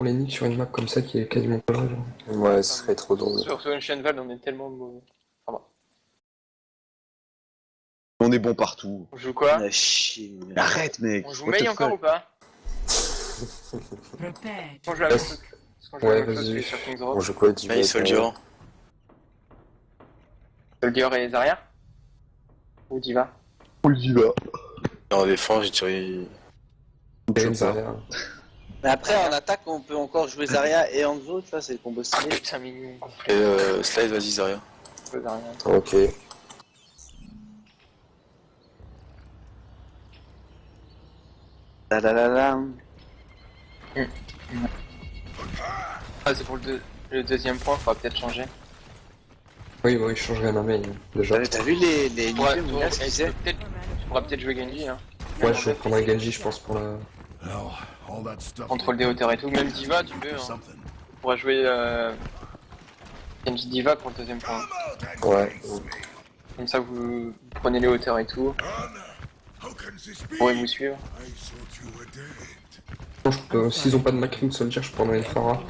les nids sur une map comme ça qui est quasiment pas là, genre. Ouais, ce serait trop drôle. Sur Shenval, on est tellement mauvais. On est bon partout. On joue quoi? La chier. Arrête, mec. On joue what the Mei encore fuck. ou pas? Prepare On joue la même chose. Parce qu'on joue la Ouais, même chose vas-y. que sur King's On Row. joue quoi, Diva? Allez, Soldier. Soldier et Zarya? Ou Diva? On y va. En défense, j'ai tiré. James derrière. Mais après, en attaque, on peut encore jouer Zarya et Hanzo, tu vois, c'est le combo stylé. Putain, mignon. Et Slide, vas-y, Zarya. Zarya. Ok. La la la la. Ah, c'est pour le deuxième point, faudra peut-être changer. Oui, bah oui, je changerai ma main, déjà. T'as vu les Ouais, niveaux, mon gars, ce qu'ils faisaient? tu pourras peut-être jouer Genji, hein. Ouais, je prendrai Genji, je pense, pour la... Contrôle des hauteurs et tout. Même Diva, tu peux, hein. Tu pourras jouer Genji Diva pour le deuxième point. Ouais. Comme ça, vous prenez les hauteurs et tout. Vous pourrez vous suivre. S'ils ont pas de Macrim Soldier, je prendrai une Pharah.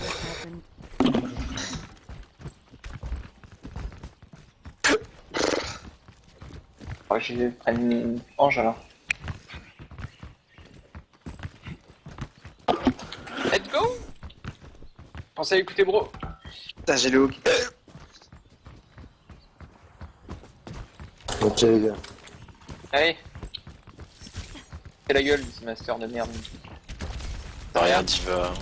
Ouais, j'ai une Ange alors. Let's go! Pensez à écouter bro. Putain, j'ai le hook. Ok, les gars. Allez. C'est la gueule, ce master de merde. Zarya, Diva.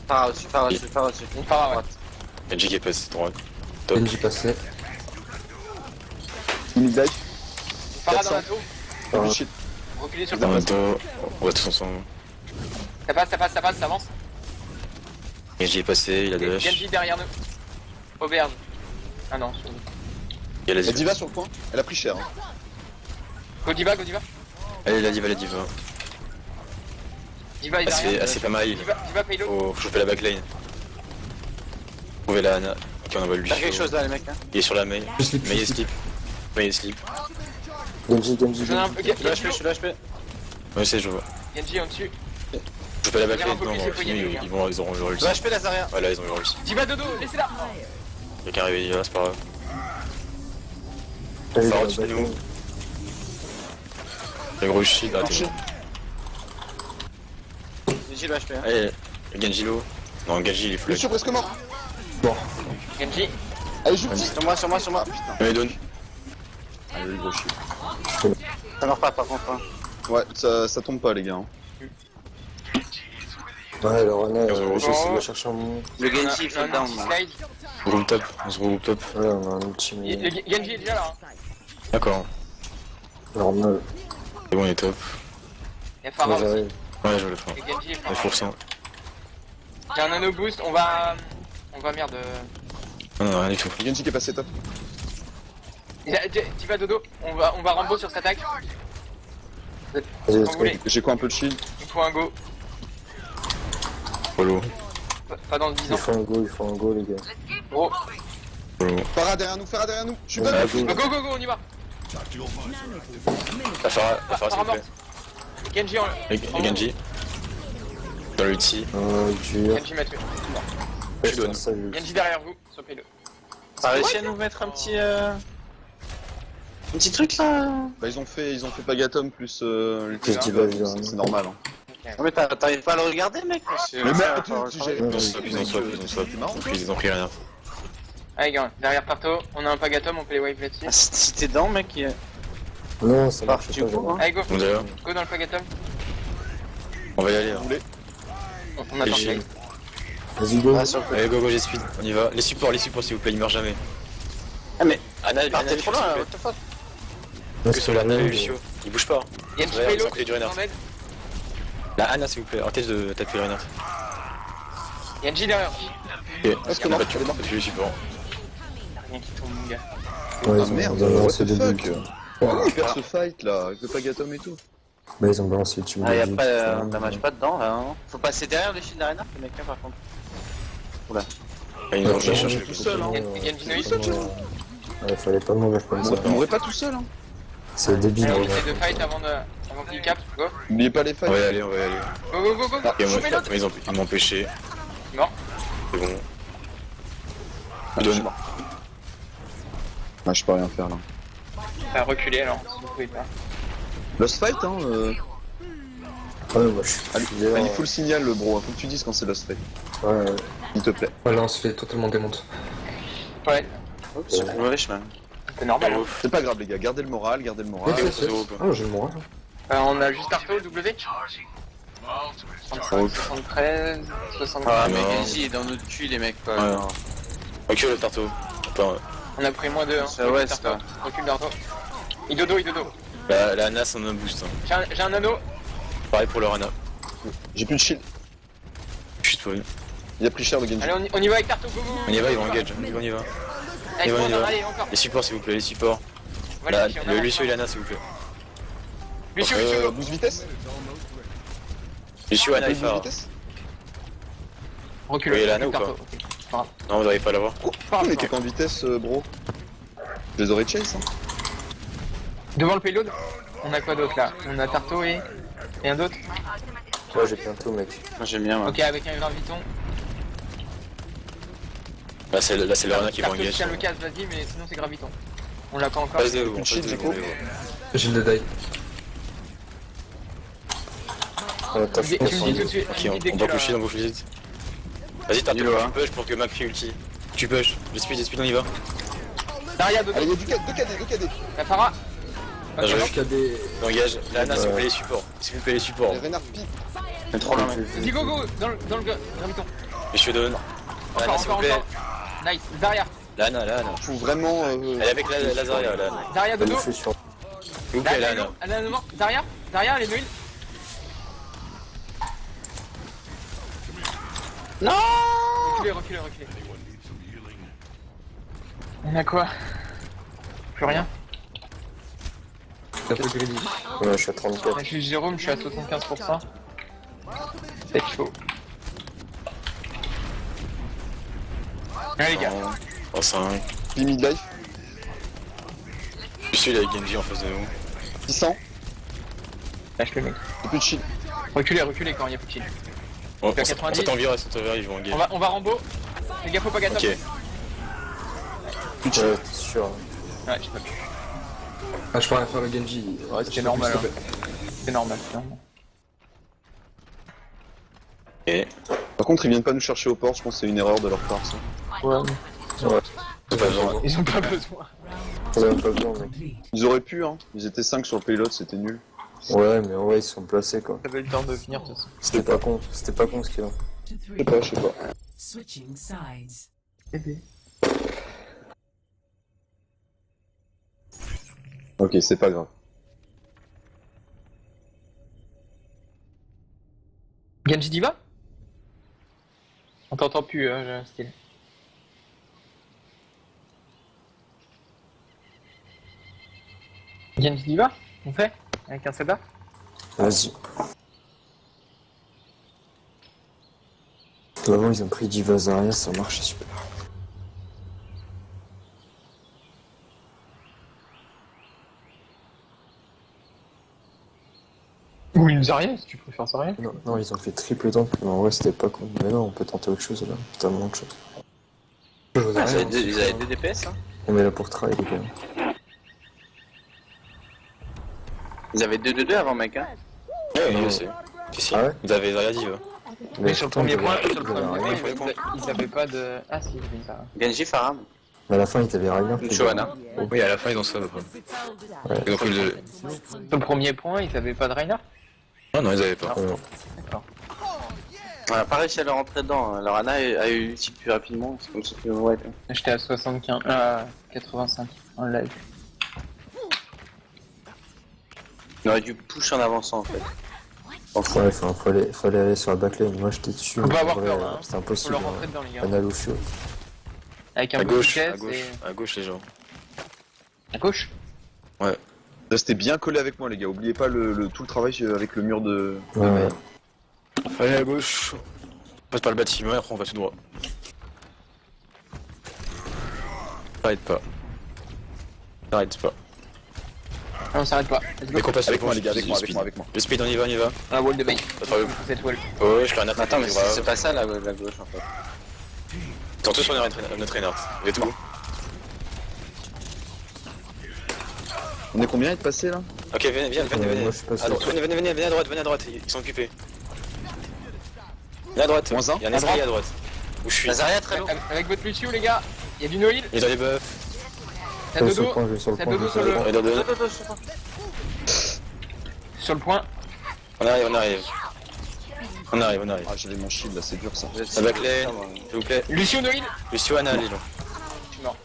Phara au-dessus, Phara au-dessus, Phara au-dessus. Une Phara, ouais. Genji qui est passé droite. Top. Genji passé. Mid life. Une Phara dans la tour. Ah. Shit. Reculez sur le En top. même temps, on va tous ensemble. Ça passe, ça passe, ça passe, ça avance. Genji est passé, il a de Genji hache. derrière nous. Auberge. Ah non, sur nous. Il y a la La Diva. Diva sur le point. Elle a pris cher. Hein. Go Diva, go Diva. Allez, la Diva, la Diva. Diva est Ah, derrière. c'est pas mal. Diva payload. Faut choper la backline. Trouver la Ana. Ok, on envoie lui. T'as quelque chose là, les mecs, hein. Il est sur la main. Je slip, Mais il je est slip. slip. Mais il est slip. Genji, Genji, Je donne un peu. Genji. Je suis HP, je suis HP. Ouais, c'est, je vois. Genji en dessus. Je fais la backline. Il y a un peu Non, plus, non, il faut y aller, ils les ils auront Je réussi. suis HP la Zarya. Ouais, là, ils ont réussi. Diva dodo, laissez-la. Il y a qu'un réveil là, c'est pas grave. Allez, Phara les au-dessus de gars, nous. Le gros shield, ah, t'es bon. J'ai le HP. Hein. Allez, Genji low. Non, Genji il est Je flag. suis presque mort. Genji. Allez, joue. Sur moi, sur moi, sur moi. Putain. Mais donne. Allez, le gros shield. Ça meurt pas par contre. Hein. Ouais, ça tombe pas, les gars. Hein. Ouais, alors Anna, Ils ont j'essaie de la chercher en mine. Le On a Genji, il faut un le down petit là. slide. On se regroupe top, on se regroupe top. Ouais, on a un ultime. Le Genji est déjà là. Hein. D'accord, Alors, non, c'est bon, il est top. Il y a Phara moi aussi. j'arrive. Ouais, je le fais. Et Genji est Phara. 9%. J'ai un nano boost, on va merde. Non, non, rien du tout. Genji qui est passé top. Diva dodo, on va Rambo sur cette attaque. Vas-y, Quand let's vous go. voulez, J'ai quoi un peu de shield? il faut un go. Follow, Pas dans le 10 Il ans. faut un go, les gars. Gros. follow. Phara derrière nous. Je suis Ouais, pas go. Go, go, go, on y va. La Phara, s'il Phara vous plaît. morte. Genji en. Et Genji. Dans l'ulti. Dur. Genji m'a tué. Je donne. Ça, je- Genji derrière vous, sopez-le. T'as réussi à nous mettre un petit. Un petit truc là. Bah, ils ont fait Pagatom plus le Plus Diva, évidemment. c'est normal. Hein. Non, mais t'arrives pas à le regarder, mec. Parce que Mais ça, merde, faut- si j'avais Ouais, pas ouais, su, Ils ont swap. c'est marrant. Ils ont pris rien. Allez, gars, derrière Parto, on a un Pagatom, on peut les wave là-dessus. Ah, si t'es dedans, mec. Non, ça Bah, marche tu pas, cours, genre. hein. Allez, go, Bon, d'ailleurs, go dans le Pagatom. on va y aller. Hein. Vous voulez? On attend. Genji. Vas-y, go. Ah, sur le Allez, go, go, j'ai speed. On y va. Les supports, s'il vous plaît, ils meurent jamais. Ah, mais. Anna, Partez trop loin, what the fuck. Que sur la Anna et Lucio. Ils bougent pas. Genji Ouais, payload, ça fait du Reinhardt. en aide. La Anna, s'il vous plaît. Arrêtez de taper Reinhardt. Genji derrière. Ok, Est-ce que on a mort, pas de elle est morte. tuer le support. Y'a rien qui tombe, mon gars. Ouais, Ah ils ont merde, balancé what the des fuck? buts. Comment ils perdent ce fight là, avec le Pagatom et tout? Bah, ils ont balancé le team. Ah, y'a Genji, pas. putain. On damage pas dedans là. Hein. Faut passer derrière le shield d'Arena, les mecs, hein, par contre. Ah, ils ont cherché tout seul, hein. Genji Noïs. Ouais, fallait pas mourir comme ça. On mourrait pas tout seul, hein. C'est débile. Allez, on ouais. essaie de fight avant qu'il capte. Go. N'oubliez pas les fights. On va y aller, on va y aller. Go, go, go, go, go. Et moi, Chopez l'autre. ils m'ont empêché. Mort. C'est bon. Ah, je suis mort. Ah, je peux rien faire là. Enfin, reculer alors, si vous pouvez pas. Lost fight hein Ouais, moi je suis. Allez, il faut le signal le bro, faut que tu dises quand c'est lost fight. Ouais, ouais. S'il te plaît. Ouais, là, on se fait totalement démonter. Ouais, C'est le mauvais chemin. c'est normal. Hein. C'est pas grave les gars, gardez le moral, gardez le moral. Ouais, ouais, c'est zéro, quoi. Ah, j'ai le moral. On a juste Arto, W. 35, 73, 75. Ah, mais non. Genji est dans notre cul, les mecs, quoi. Ouais. Non. Recule le tarto. Attends, On a pris moins 2. Hein. Ça, ouais, c'est pas. Recule d'Arto. Idodo, Idodo. la Nas on a un boost. Hein. J'ai un anneau. Pareil pour le Rana. J'ai plus de shield. Chut, toi. Il a pris cher le Genji. Allez, on y va avec Arto, go, go. On y va, ils vont engage. On y va. Allez, y va, on y va. allez, encore. Les supports, s'il vous plaît, les supports. On va aller chercher, on a Le la Lucio et chance. Lana, s'il vous plaît. Lucio, Lucio, go. Boost vitesse. Lucio, Ana et Boost Farah. vitesse. Recule. Vous voyez l'anneau recule ou pas Arto. Non, vous n'arrivez pas à l'avoir. On était qu'en vitesse bro. Je les aurais chase hein. Devant le payload, on a quoi d'autre là? On a Tarto et un d'autre. Ouais, j'ai bientôt, mec. Moi, j'aime bien, moi. Ok, avec un graviton. Là, c'est le Rana qui va Tarto, si engage. t'as le casse, vas-y, mais sinon c'est graviton. On l'a pas encore. Passe de haut, Une passe shield, de Zico. haut. J'ai le die. T'as Tu me dis tout de suite. Ok, tu me dis dès on que va tu pusher, l'as- on va pusher vite. Vas-y, Tarto, Dis-le, hein. tu push pour que Mac fait ulti. Tu push. Je speed, on y va. Daria, Dodo. Allez, il y a du KD, 2 KD. La Farah. Ah, je Jusqu'à des. Engage. Lana, s'il vous plaît, les supports. S'il vous plaît, les supports. Et Renard pique. C'est trop loin, mec. Dis go go dans le graviton. Monsieur Don. Lana, Encore, s'il vous encore, plaît. encore. Nice. Zaria. Lana. Faut vraiment. Elle est avec la Zarya, Lana. Zaria, Dodo. Je suis sur. S'il vous plaît, Lana. Elle a devant. Zaria. Zaria, elle est nulle. Non. Reculez. On a quoi? Plus rien. C'est un peu greedy. Ouais, je suis à 34. Je suis Jérôme, je suis à 75%. C'est chaud. Allez les gars. En 5. Limit life. Monsieur, il a Genji en face de nous. 600. Lâche le mec. J'ai plus de shield. Reculez quand il y a plus de chill. On à 90. s'attend virer, ils vont engage. On va Rambo. Les gars, faut pas gâter. Ok. Ouais, t'es sûr. Ouais, j'ai pas pu. Ah, je peux rien faire le Genji. Ouais, c'est normal. Hein. C'est normal. Et. Par contre, ils viennent pas nous chercher aux portes, je pense que c'est une erreur de leur part ça. Ouais. C'est pas besoin. Ils ont pas besoin. On a même pas besoin, mec. Ils auraient pu hein. Ils étaient 5 sur le payload, c'était nul. Ouais, mais ouais, ils sont placés quoi. T'avais le temps de finir tout ça. C'était pas con ce qu'il a. Je sais pas. Switching sides. Ok, c'est pas grave. Genji Diva. On t'entend plus, style. Genji Diva. On fait avec un Seda. Vas-y. Avant, ils ont pris Diva Zarya, ça marche super. Ou une Zarya si tu préfères Zarya. Non, ils ont fait triple temple, mais en vrai, c'était pas con. Mais non, on peut tenter autre chose là. Totalement autre chose. Je vous Ah, arrête, ils avaient 2 DPS, hein. On est là pour travailler, les gars. Ils avaient 2-2-2 avant, mec, hein. Ouais, je sais. Si. Ah ouais. Vous avez Zarya Diva. Mais sur le premier point, ils avaient rien. ils avaient pas de. Ah si, j'ai vu ça. Genji, Farah. Mais à la fin, ils t'avaient rien. Shohana. Oui, à la fin, ils ont ça. Ouais. Ils ont pris le. Sur le premier point, ils avaient pas de Reinhardt. Non, ils avaient pas. On a pas réussi à leur rentrer dedans. Leur Ana a eu ulti plus rapidement. C'est comme ça que ouais. J'étais à 75, 85 en live. On aurait dû push en avançant en fait. Ouais, fallait aller sur la backlane. Moi, j'étais dessus. Faut pas en avoir vrai, peur, hein. c'était Faut impossible. leur rentrer dedans, les gars. Ana Lucio. Avec un À peu de gauche, vitesse à gauche, les gens. À gauche. Restez bien collés avec moi les gars, oubliez pas tout le travail avec le mur de... Ouais. Allez, à gauche. On passe par le bâtiment et après, on va tout droit. T'arrêtes pas. T'arrêtes pas. on s'arrête pas. Let's go. Mais qu'on passe Avec moi, les gars, le avec moi, speed. avec moi, avec moi. Le speed, on y va, on y va. Un wall de bait. Pas de Cette wall. Oh, je fais un attaque. Attends, mais c'est pas ça la gauche en fait. Ils sont tous sur notre Reinhardt. Et tout. On est combien à être passé là? Ok, venez. moi, je suis passé. À droite, venez à droite, ils sont occupés. Venez à droite, Moins un. il y a un escalier à droite. Où je suis. La Zarya très lourd. Avec votre Lucio, les gars. Il y a du no heal. Il est dans les buffs. T'as Je vais sur le dodo. point, je vais sur le T'as point, je dodo vais sur sur le le. point. On est dans deux. Sur le point. On arrive. On arrive. Ah, j'avais mon shield là, c'est dur ça. Ça va clé, s'il vous plaît. Lucio no heal. Lucio, Anna, Lilo. Je suis mort.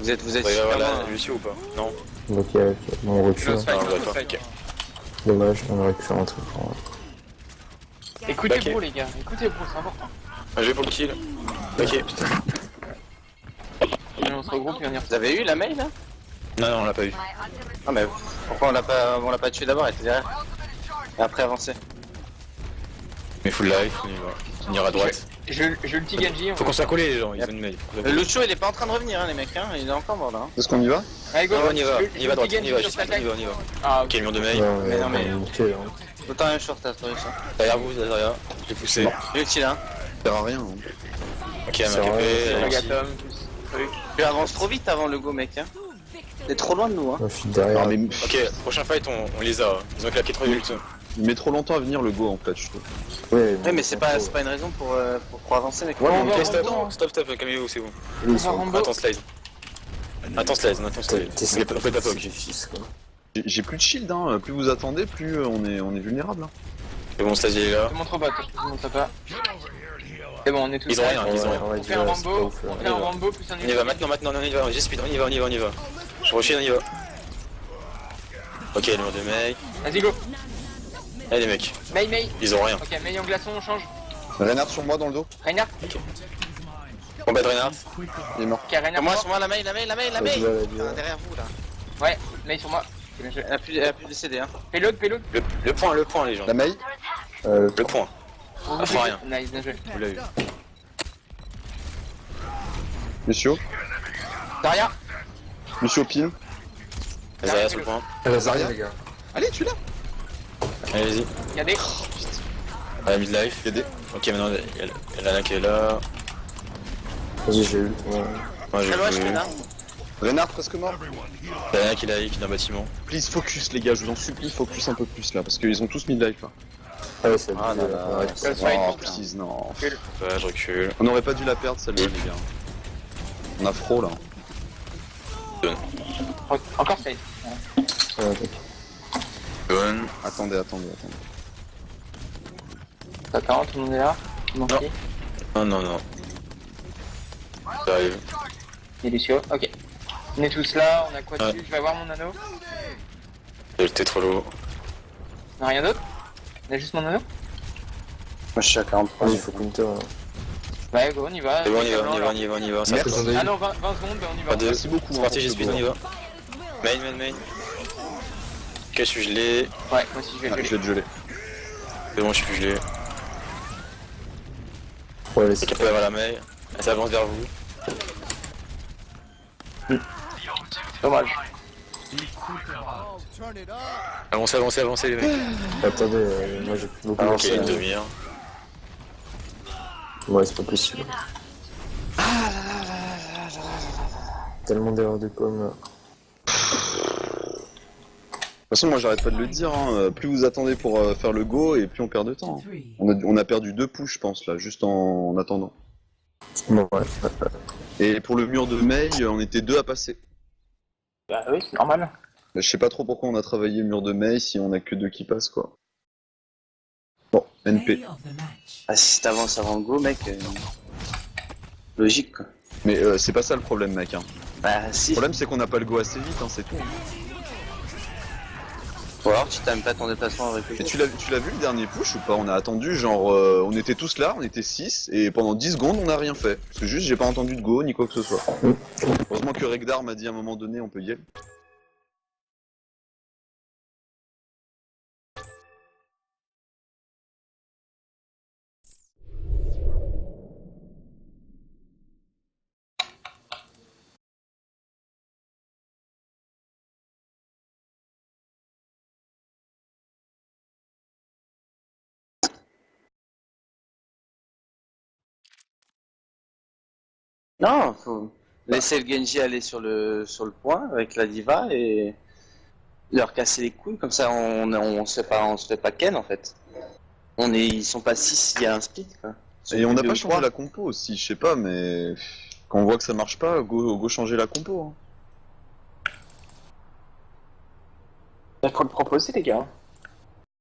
Vous êtes On va y super avoir loin. la Lucio ou pas? Non. Donc, on recule. Close fight, Ah, close d'accord. fight. Dommage, on aurait pu faire un truc. Écoutez-vous, Ok. les gars. Écoutez-vous, c'est important. Je vais pour le kill. Ok. Et on se regroupe et on y Vous avez eu la mail là? Non, on l'a pas eu. Ah mais pourquoi on l'a pas tué d'abord, elle était derrière. Et après avancer. Mais full life, on ira à droite. Je ulti Genji. Faut qu'on soit collés les gens, ils ont une mail. Le Lucio il est pas en train de revenir hein les mecs hein, il est encore mort là. Hein. Est-ce qu'on y va? Allez, go. Non, on y va, Je- on y va à droite, je on y va, ulti juste Genji sur on y va. Ah, Ok, ok. mur de mail. Mais non, mais- nickel, hein. Autant un short à toi ça. Derrière vous, derrière. Je vais pousser. Ulti là. Ça sert à rien. Hein. Ok, elle Ça m'a va, occupé. Megatom. Tu avances trop vite avant le go mec hein. T'es trop loin de nous hein. Moi, je suis derrière. Non, mais Ok, prochain fight, on les a. Ils ont claqué 3 ults. il met trop longtemps à venir le go en fait, je trouve. Ouais mais c'est pas une raison pour avancer mec. Ouais, on va Ok, Rambo. stop, calmez-vous, c'est bon. Lui, ils On va sont- Rambo. Attends, slide. Attends, slide. T'es On fait pas c'est poke. du fils, quoi. J'ai plus de shield, hein. Plus vous attendez, plus on est vulnérable. Hein. C'est bon, slide il est là. Je te montre pas, je te montre pas. C'est bon, on est tous Ils ont là. rien, ils ont rien. On fait un Rambo, on fait un Rambo plus un On y va maintenant, on y va, j'ai speed, on y va. Je rechine, on y va. Ok, le mur de mec. Vas-y, go. Allez les mecs, Mei. ils ont rien. Ok, Mei en glaçon, on change. Reinhardt sur moi dans le dos. Reinhardt. Combat de Reinhardt. Il est mort. Ok, Reinhardt. Moi mort. sur moi la mail. La Ah, derrière vous là. Ouais, Mei sur moi. Elle a plus décédé hein. Payload. Le point les gens. La mail. Le point. Ah, faut rien. Nice, bien joué. Vous l'avez eu. Monsieur. Daria. Monsieur Pin. Zarya sur le point. Zarya, les gars. Allez, tu l'as. Allez, vas-y. Regardez. Allez, midlife. Il y a des. Ok, maintenant, il y en a qui est là. Vas-y, j'ai eu. Ouais. Moi, j'ai Très loin je vu. suis là. Reinhardt presque mort. Il y en a qui est là, qui est dans le bâtiment. Please focus les gars, je vous en supplie, focus un peu plus là, parce qu'ils ont tous mis de life là. Ah ouais, c'est Ah, abusé, là, là. là. Ouais, Close fight. Oh, please, non. Ouais, je recule. On aurait pas dû la perdre celle-là, les gars. On a fro là. Encore safe. ouais, ok. Bonne. Attendez. Attends, tout le monde est là. Non. Non. Ça arrive. Il est Lucio. Ok. On est tous là, on a quoi Ouais. dessus? Je vais avoir mon anneau. T'es trop lourd. On a rien d'autre? On a juste mon anneau? Moi je suis à 43. Vas-y, faut counter. Là. Ouais, go, on y va. C'est bon, on y va. Ça Merde. passe. Ah non, 20 secondes, on y va. Pas deux. Merci beaucoup, C'est hein, parti, pour j'ai ce speed, go. on y va. Main. Ok, je suis gelé. Ouais, moi aussi je vais Ah, le je geler. vais te geler. C'est bon, je suis plus gelé. Ouais, allez, C'est c'est qu'elle peut avoir la mail. Elle s'avance vers vous. Dommage. Avancez les mecs. Attendez, moi j'ai plus beaucoup. Ok, une demi-heure. Ouais, c'est pas possible. Tellement d'erreurs de com là. De toute façon, moi j'arrête pas de le dire, hein. Plus vous attendez pour faire le go et plus on perd de temps. Hein. 3. On a perdu 2 push, je pense, là, juste en attendant. Bon, ouais. Et pour le mur de Mei, on était 2 à passer. Bah oui, c'est normal. Je sais pas trop pourquoi on a travaillé mur de Mei si on a que 2 qui passent, quoi. Bon, NP. Play of the match. Ah si t'avances avant le go mec. Logique quoi. Mais c'est pas ça le problème, mec. Hein. Bah si. Le problème, c'est qu'on n'a pas le go assez vite, hein, c'est tout. Ou alors tu t'aimes pas ton déplacement avec le Et go. tu l'as vu le dernier push ou pas? On a attendu, genre, on était tous là, on était 6, et pendant 10 secondes, on n'a rien fait. C'est juste, j'ai pas entendu de go ni quoi que ce soit. Heureusement que Regdar m'a dit à un moment donné, on peut y aller. Non, faut laisser le Genji aller sur le point avec la diva et leur casser les couilles, comme ça on se fait pas ken en fait. Ils sont pas 6, il y a un split quoi. Et on n'a Deux pas ou changé trois. la compo aussi, je sais pas, mais quand on voit que ça marche pas, go changer la compo. Hein. Il faut le proposer les gars.